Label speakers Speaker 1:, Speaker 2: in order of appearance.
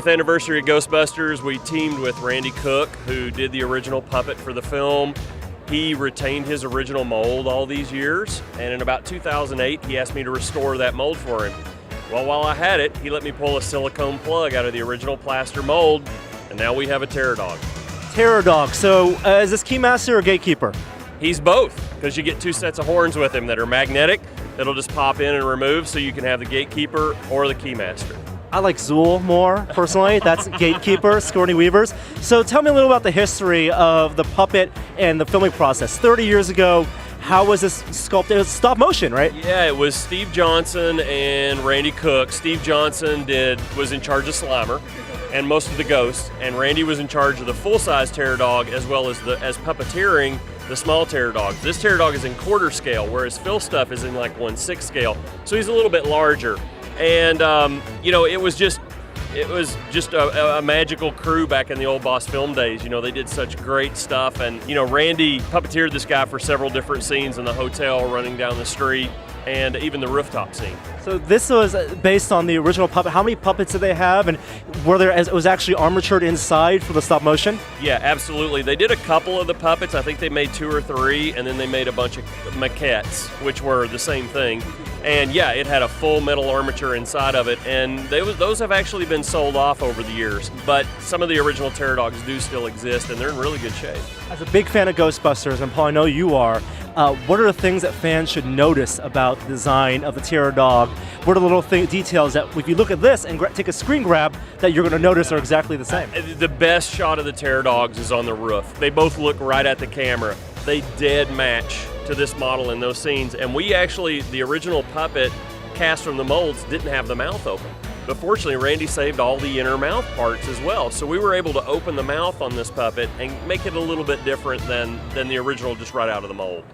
Speaker 1: 30th anniversary of Ghostbusters, we teamed with Randy Cook, who did the original puppet for the film. He retained his original mold all these years, and in about 2008, he asked me to restore that mold for him. Well, while I had it, he let me pull a silicone plug out of the original plaster mold, and now we have a Terror Dog.
Speaker 2: Terror Dog. So is this Keymaster or Gatekeeper?
Speaker 1: He's both, because you get two sets of horns with him that are magnetic. It'll just pop in and remove, so you can have the Gatekeeper or the Keymaster.
Speaker 2: I like Zool more, personally. That's Gatekeeper, Sigourney Weaver's. So tell me a little about the history of the puppet and the filming process. 30 years ago, how was this sculpted? It was stop motion, right?
Speaker 1: Yeah, it was Steve Johnson and Randy Cook. Steve Johnson was in charge of Slimer and most of the ghosts, and Randy was in charge of the full-size Terror Dog as well as puppeteering the small Terror Dogs. This Terror Dog is in quarter scale, whereas Phil's stuff is in like 1/6 scale, so he's a little bit larger. And it was just a magical crew back in the old Boss Film days. They did such great stuff, and Randy puppeteered this guy for several different scenes in the hotel, running down the street, and even the rooftop scene.
Speaker 2: So this was based on the original puppet. How many puppets did they have, and it was actually armatured inside for the stop motion?
Speaker 1: Yeah, absolutely. They did a couple of the puppets. I think they made 2 or 3, and then they made a bunch of maquettes, which were the same thing. And yeah, it had a full metal armature inside of it, and those have actually been sold off over the years. But some of the original Terror Dogs do still exist, and they're in really good shape.
Speaker 2: As a big fan of Ghostbusters, and Paul, I know you are, what are the things that fans should notice about the design of the Terror Dog? What are the little details that, if you look at this and take a screen grab, that you're going to notice are exactly the same?
Speaker 1: The best shot of the Terror Dogs is on the roof. They both look right at the camera. They dead match to this model in those scenes, and the original puppet cast from the molds didn't have the mouth open. But fortunately, Randy saved all the inner mouth parts as well, so we were able to open the mouth on this puppet and make it a little bit different than the original just right out of the mold.